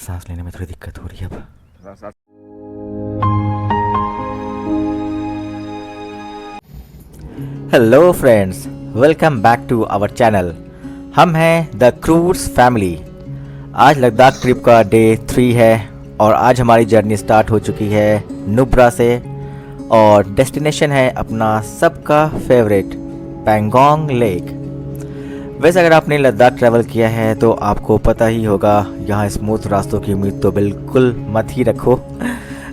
सांस लेने में थोड़ी दिक्कत हो रही है अब। Hello friends, welcome back to our channel. हम हैं द क्रूज फैमिली। आज लद्दाख ट्रिप का डे 3 है और आज हमारी जर्नी स्टार्ट हो चुकी है नुब्रा से और डेस्टिनेशन है अपना सबका फेवरेट पैंगोंग लेक। वैसे अगर आपने लद्दाख ट्रैवल किया है तो आपको पता ही होगा, यहाँ स्मूथ रास्तों की उम्मीद तो बिल्कुल मत ही रखो।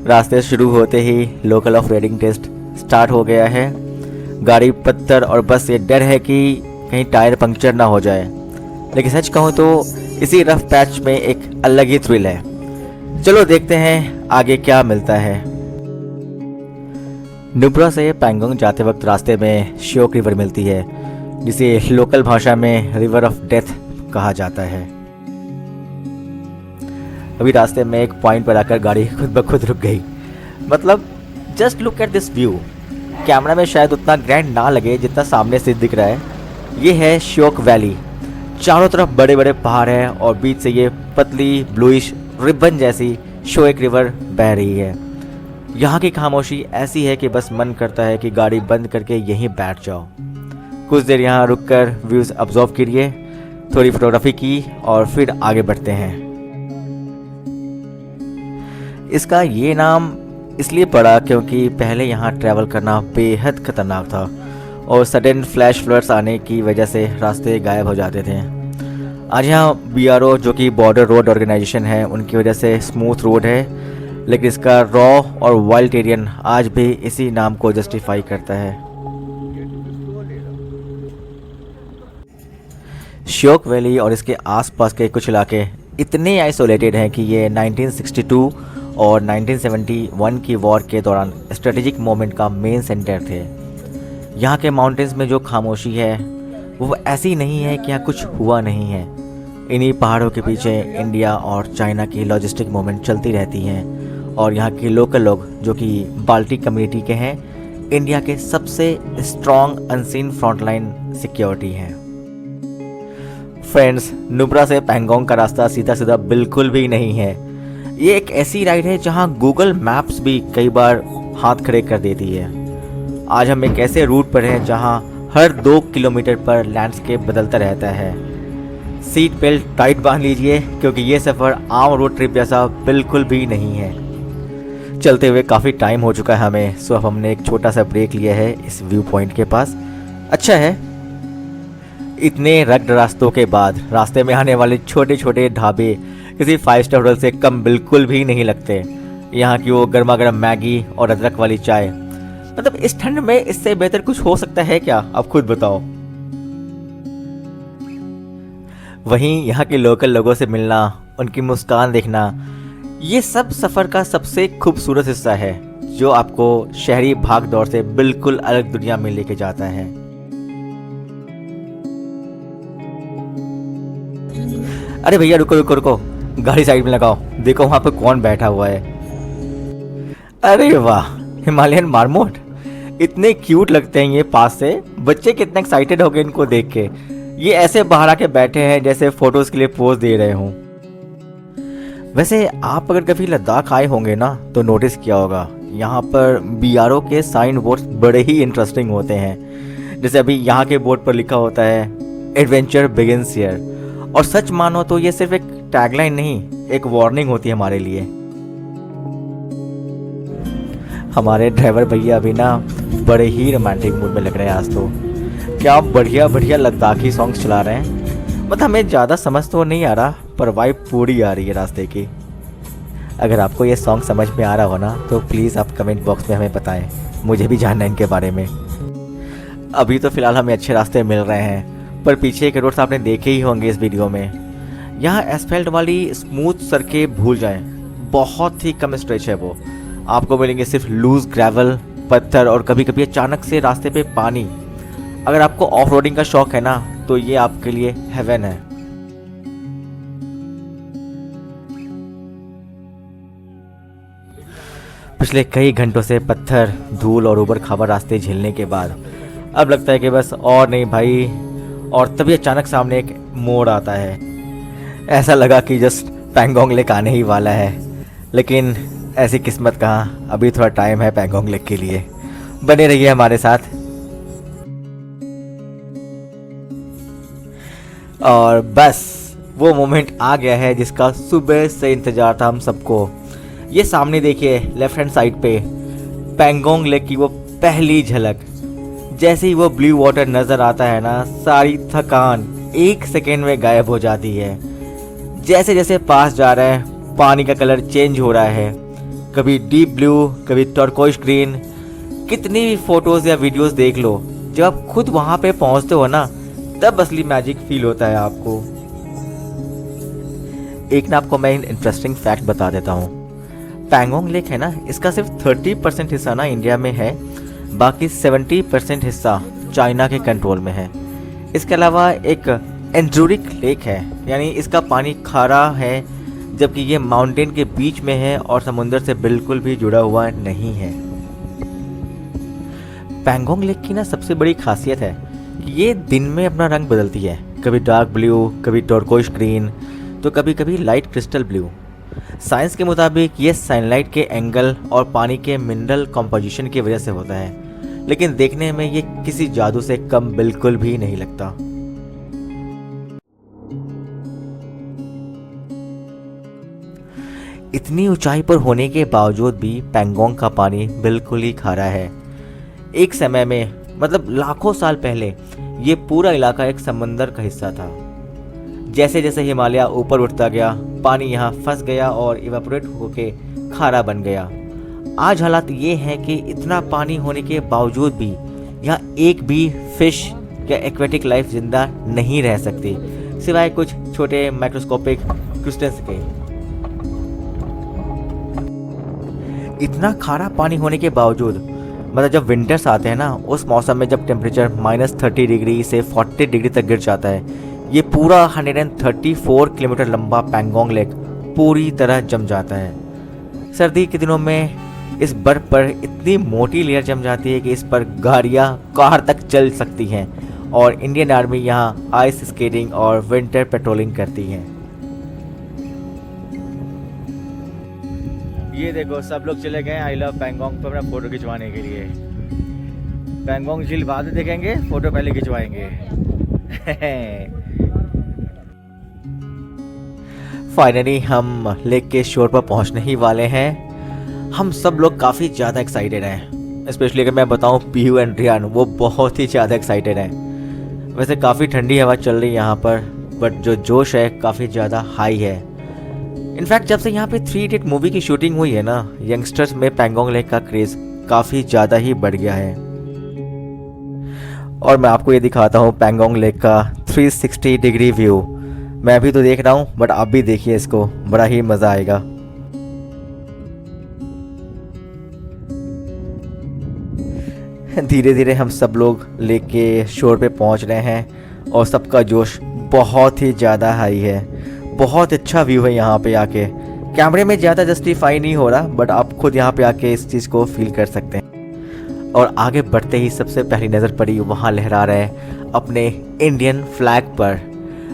रास्ते शुरू होते ही local of reading test start हो गया है। गाड़ी पत्थर और बस ये डर है कि कहीं टायर पंक्चर ना हो जाए, लेकिन सच कहूँ तो इसी रफ पैच में एक अलग ही थ्रिल है। चलो देखते हैं आगे क्या मिलता है। नुब्रा से पैंगोंग जाते वक्त रास्ते में श्योक रिवर मिलती है, जिसे लोकल भाषा में रिवर ऑफ डेथ कहा जाता है। अभी रास्ते में एक पॉइंट पर आकर गाड़ी खुद ब खुद रुक गई। मतलब just look at this view. Camera में शायद उतना ग्रैंड ना लगे जितना सामने से दिख रहा है। ये है श्योक वैली। चारों तरफ बड़े बड़े पहाड़ हैं और बीच से ये पतली ब्लूइश रिबन जैसी श्योक रिवर बह रही है। यहाँ की खामोशी ऐसी है कि बस मन करता है कि गाड़ी बंद करके यहीं बैठ जाओ। कुछ देर यहाँ रुककर व्यूज़ ऑब्जर्व करिए, थोड़ी फोटोग्राफी की और फिर आगे बढ़ते हैं। इसका ये नाम इसलिए पड़ा क्योंकि पहले यहाँ ट्रैवल करना बेहद खतरनाक था और सडन फ्लैश फ्लड्स आने की वजह से रास्ते गायब हो जाते थे। आज यहाँ BRO जो कि बॉर्डर रोड ऑर्गेनाइजेशन है, उनकी वजह से स्मूथ रोड है, लेकिन इसका रॉ और वाइल्ड टेरियन आज भी इसी नाम को जस्टिफाई करता है। श्योक वैली और इसके आसपास के कुछ इलाके इतने आइसोलेटेड हैं कि ये 1962 और 1971 की वॉर के दौरान स्ट्रेटेजिक मोमेंट का मेन सेंटर थे। यहाँ के माउंटेन्स में जो खामोशी है वो ऐसी नहीं है कि यहाँ कुछ हुआ नहीं है। इन्हीं पहाड़ों के पीछे इंडिया और चाइना की लॉजिस्टिक मूवमेंट चलती रहती हैं और यहाँ के लोकल लोग जो कि बाल्टी कम्युनिटी के हैं, इंडिया के सबसे स्ट्रॉन्ग अनसीन फ्रंटलाइन सिक्योरिटी हैं। फ्रेंड्स, नुब्रा से पैंगोंग का रास्ता सीधा सीधा बिल्कुल भी नहीं है। ये एक ऐसी राइड है जहां गूगल मैप्स भी कई बार हाथ खड़े कर देती है। आज हम एक ऐसे रूट पर हैं जहां हर 2 किलोमीटर पर लैंडस्केप बदलता रहता है। सीट बेल्ट टाइट बांध लीजिए क्योंकि ये सफ़र आम रोड ट्रिप जैसा बिल्कुल भी नहीं है। चलते हुए काफ़ी टाइम हो चुका है हमें, सो अब हमने एक छोटा सा ब्रेक लिया है इस व्यू पॉइंट के पास। अच्छा है, इतने रग्ड रास्तों के बाद रास्ते में आने वाले छोटे छोटे ढाबे किसी 5 स्टार होटल से कम बिल्कुल भी नहीं लगते। यहाँ की वो गर्मा गर्म मैगी और अदरक वाली चाय, मतलब इस ठंड में इससे बेहतर कुछ हो सकता है क्या? आप खुद बताओ। वहीं यहाँ के लोकल लोगों से मिलना, उनकी मुस्कान देखना, ये सब सफ़र का सबसे खूबसूरत हिस्सा है जो आपको शहरी भाग दौड़ से बिल्कुल अलग दुनिया में लेके जाता है। अरे भैया रुको रुको रुको, गाड़ी साइड में लगाओ, देखो वहाँ पे कौन बैठा हुआ है। अरे वाह, हिमालयन मार्मोट, इतने क्यूट लगते हैं ये पास से। बच्चे कितने एक्साइटेड हो गए इनको देख के। ये ऐसे बाहर आके बैठे हैं जैसे फोटोज के लिए पोज दे रहे हों। वैसे आप अगर कभी लद्दाख आए होंगे ना तो नोटिस किया होगा, यहाँ पर BRO के साइन बोर्ड्स बड़े ही इंटरेस्टिंग होते हैं। जैसे अभी यहाँ के बोर्ड पर लिखा होता है एडवेंचर बिगिंस हियर, और सच मानो तो ये सिर्फ एक टैगलाइन नहीं, एक वार्निंग होती है हमारे लिए। हमारे ड्राइवर भैया अभी ना बड़े ही रोमांटिक मूड में लग रहे हैं आज तो। क्या बढ़िया बढ़िया लद्दाखी सॉन्ग्स चला रहे हैं। मतलब हमें ज़्यादा समझ तो नहीं आ रहा, पर वाइब पूरी आ रही है रास्ते की। अगर आपको ये सॉन्ग समझ में आ रहा हो ना तो प्लीज़ आप कमेंट बॉक्स में हमें बताएं, मुझे भी जानना है इनके बारे में। अभी तो फ़िलहाल हमें अच्छे रास्ते मिल रहे हैं, पर पीछे के रोड्स आपने देखे ही होंगे इस वीडियो में। यहाँ एसफेल्ट वाली स्मूथ सड़कें भूल जाएं, बहुत ही कम स्ट्रेच है वो। आपको मिलेंगे सिर्फ लूज ग्रेवल, पत्थर और कभी कभी अचानक से रास्ते पे पानी। अगर आपको ऑफ रोडिंग का शौक है ना तो ये आपके लिए हेवन है। पिछले कई घंटों से पत्थर, धूल और उबड़ खाबड़ रास्ते झेलने के बाद अब लगता है कि बस और नहीं भाई, और तभी अचानक सामने एक मोड़ आता है। ऐसा लगा कि जस्ट पैंगोंग लेक आने ही वाला है, लेकिन ऐसी किस्मत कहाँ, अभी थोड़ा टाइम है पैंगोंग लेक के लिए। बने रहिए हमारे साथ। और बस वो मोमेंट आ गया है जिसका सुबह से इंतजार था हम सबको। ये सामने देखिए लेफ्ट हैंड साइड पे पैंगोंग लेक की वो पहली झलक। जैसे ही वो ब्लू वाटर नज़र आता है ना, सारी थकान 1 सेकेंड में गायब हो जाती है। जैसे जैसे पास जा रहा है पानी का कलर चेंज हो रहा है, कभी डीप ब्लू, कभी टर्कोइश ग्रीन। कितनी भी फोटोज़ या वीडियोस देख लो, जब आप खुद वहाँ पे पहुँचते हो ना, तब असली मैजिक फील होता है आपको। एक ना आपको मैं इंटरेस्टिंग फैक्ट बता देता हूँ। पैंगोंग लेक है ना, इसका सिर्फ 30% हिस्सा ना इंडिया में है, बाकी 70% हिस्सा चाइना के कंट्रोल में है। इसके अलावा एक एंड्रूरिक लेक है, यानी इसका पानी खारा है, जबकि ये माउंटेन के बीच में है और समुंदर से बिल्कुल भी जुड़ा हुआ नहीं है। पैंगोंग लेक की ना सबसे बड़ी खासियत है कि ये दिन में अपना रंग बदलती है, कभी डार्क ब्लू, कभी टर्कोइश ग्रीन, तो कभी कभी लाइट क्रिस्टल ब्लू। साइंस के मुताबिक ये सनलाइट के एंगल और पानी के मिनरल कॉम्पोजिशन की वजह से होता है, लेकिन देखने में ये किसी जादू से कम बिल्कुल भी नहीं लगता। इतनी ऊंचाई पर होने के बावजूद भी पैंगोंग का पानी बिल्कुल ही खारा है। एक समय में, मतलब लाखों साल पहले, ये पूरा इलाका एक समंदर का हिस्सा था। जैसे जैसे हिमालय ऊपर उठता गया, पानी यहाँ फंस गया और इवेपोरेट होके खारा बन गया। आज हालात ये हैं कि इतना पानी होने के बावजूद भी यहाँ एक भी फिश या एक्वेटिक लाइफ जिंदा नहीं रह सकती, सिवाय कुछ छोटे माइक्रोस्कोपिक क्रिस्टल्स के। इतना खारा पानी होने के बावजूद, मतलब जब विंटर्स आते हैं ना, उस मौसम में जब टेम्परेचर -30 डिग्री से 40 डिग्री तक गिर जाता है, ये पूरा 134 किलोमीटर लंबा पैंगोंग लेक पूरी तरह जम जाता है। सर्दी के दिनों में इस बर्फ पर इतनी मोटी लेयर जम जाती है कि इस पर गाड़ियाँ कार तक चल सकती हैं, और इंडियन आर्मी यहाँ आइस स्केटिंग और विंटर पेट्रोलिंग करती है। ये देखो सब लोग चले गए आई लव पैंगोंग पर अपना फोटो खिंचवाने के लिए। पैंगोंग झील बाद में देखेंगे, फोटो पहले खिंचवाएंगे। फाइनली हम लेक के शोर पर पहुंचने ही वाले हैं। हम सब लोग काफ़ी ज़्यादा एक्साइटेड हैं, स्पेशली अगर मैं बताऊं पीयू एंड रियान, वो बहुत ही ज़्यादा एक्साइटेड हैं। वैसे काफ़ी ठंडी हवा चल रही है यहाँ पर, बट जो जोश है काफ़ी ज़्यादा हाई है। इनफैक्ट जब से यहाँ पे 3 इडियट मूवी की शूटिंग हुई है ना, यंगस्टर्स में पैंगोंग लेक का क्रेज़ काफ़ी ज़्यादा ही बढ़ गया है। और मैं आपको ये दिखाता हूँ पैंगोंग लेक का 360 डिग्री व्यू। मैं अभी तो देख रहा हूँ, बट आप भी देखिए इसको, बड़ा ही मज़ा आएगा। धीरे धीरे हम सब लोग लेक के शोर पे पहुँच रहे हैं और सबका जोश बहुत ही ज़्यादा हाई है। बहुत अच्छा व्यू है यहाँ पे आके, कैमरे में ज़्यादा जस्टिफाई नहीं हो रहा, बट आप खुद यहाँ पे आके इस चीज़ को फील कर सकते हैं। और आगे बढ़ते ही सबसे पहली नज़र पड़ी वहाँ लहरा रहे अपने इंडियन फ्लैग पर।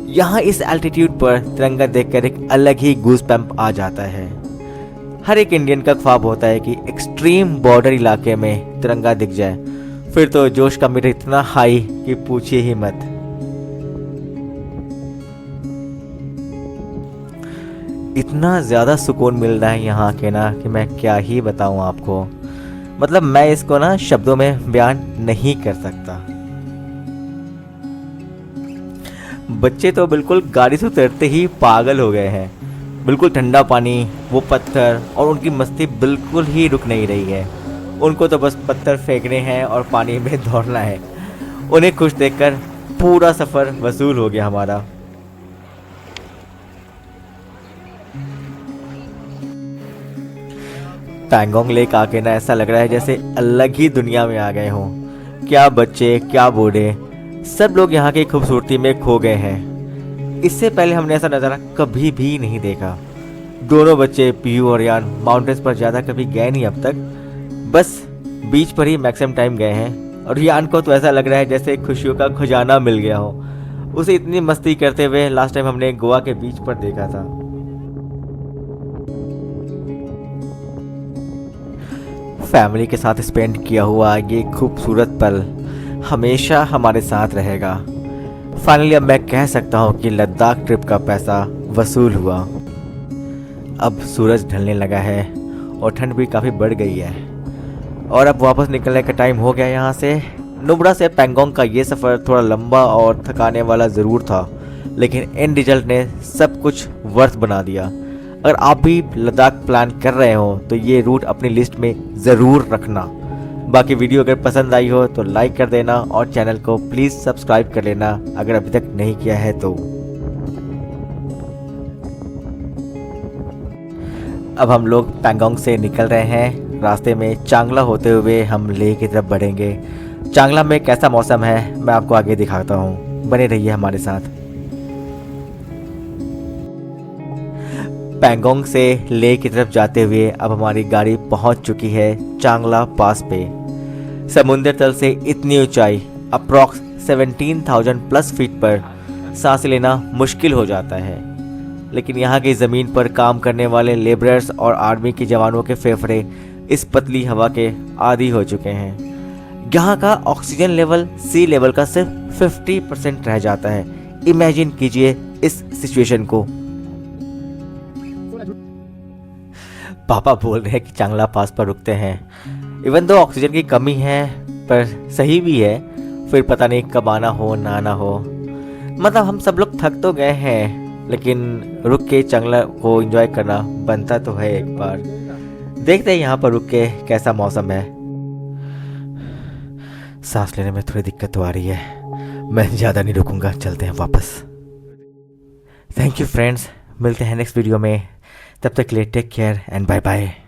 यहाँ इस एल्टीट्यूड पर तिरंगा देखकर एक अलग ही गूज़बम्प आ जाता है। हर एक इंडियन का ख्वाब होता है कि एक्सट्रीम बॉर्डर इलाके में तिरंगा दिख जाए, फिर तो जोश का मीटर इतना हाई कि पूछिए ही मत। इतना ज़्यादा सुकून मिल रहा है यहाँ के ना कि मैं क्या ही बताऊँ आपको। मतलब मैं इसको ना शब्दों में बयान नहीं कर सकता। बच्चे तो बिल्कुल गाड़ी से उतरते ही पागल हो गए हैं। बिल्कुल ठंडा पानी, वो पत्थर, और उनकी मस्ती बिल्कुल ही रुक नहीं रही है। उनको तो बस पत्थर फेंकने हैं और पानी में दौड़ना है। उन्हें खुश देखकर पूरा सफ़र वसूल हो गया हमारा। पैंगोंग लेक आके ना ऐसा लग रहा है जैसे अलग ही दुनिया में आ गए हों। क्या बच्चे, क्या बूढ़े, सब लोग यहाँ की खूबसूरती में खो गए हैं। इससे पहले हमने ऐसा नज़ारा कभी भी नहीं देखा। दोनों बच्चे पीयू और रियान माउंटेन्स पर ज़्यादा कभी गए नहीं अब तक, बस बीच पर ही मैक्सिमम टाइम गए हैं। और रियान को तो ऐसा लग रहा है जैसे खुशियों का खजाना मिल गया हो। उसे इतनी मस्ती करते हुए लास्ट टाइम हमने गोवा के बीच पर देखा था। फैमिली के साथ स्पेंड किया हुआ ये खूबसूरत पल हमेशा हमारे साथ रहेगा। फाइनली अब मैं कह सकता हूँ कि लद्दाख ट्रिप का पैसा वसूल हुआ। अब सूरज ढलने लगा है और ठंड भी काफ़ी बढ़ गई है और अब वापस निकलने का टाइम हो गया यहाँ से। नुब्रा से पैंगोंग का ये सफ़र थोड़ा लंबा और थकाने वाला ज़रूर था, लेकिन एंड रिजल्ट ने सब कुछ वर्थ बना दिया। अगर आप भी लद्दाख प्लान कर रहे हो तो ये रूट अपनी लिस्ट में ज़रूर रखना। बाकी वीडियो अगर पसंद आई हो तो लाइक कर देना और चैनल को प्लीज़ सब्सक्राइब कर लेना अगर अभी तक नहीं किया है तो। अब हम लोग पैंगोंग से निकल रहे हैं। रास्ते में चांगला होते हुए हम लेह की तरफ बढ़ेंगे। चांगला में कैसा मौसम है मैं आपको आगे दिखाता हूँ, बने रहिए हमारे साथ। पैंगोंग से लेह की तरफ जाते हुए अब हमारी गाड़ी पहुँच चुकी है चांगला पास पे। समुद्र तल से इतनी ऊंचाई अप्रॉक्स 17,000 प्लस फीट पर सांस लेना मुश्किल हो जाता है, लेकिन यहाँ की ज़मीन पर काम करने वाले लेबरर्स और आर्मी के जवानों के फेफड़े इस पतली हवा के आदी हो चुके हैं। यहाँ का ऑक्सीजन लेवल सी लेवल का सिर्फ 50% रह जाता है। इमेजिन कीजिए इस सिचुएशन को। पापा बोल रहे हैं कि चांगला पास पर रुकते हैं। इवन दो ऑक्सीजन की कमी है पर सही भी है, फिर पता नहीं कब आना हो ना आना हो। मतलब हम सब लोग थक तो गए हैं, लेकिन रुक के चांगला को एंजॉय करना बनता तो है एक बार। देखते हैं यहाँ पर रुक के कैसा मौसम है। सांस लेने में थोड़ी दिक्कत तो आ रही है, मैं ज़्यादा नहीं रुकूंगा, चलते हैं वापस। थैंक यू फ्रेंड्स, मिलते हैं नेक्स्ट वीडियो में। तब तक के लिए take care and bye bye.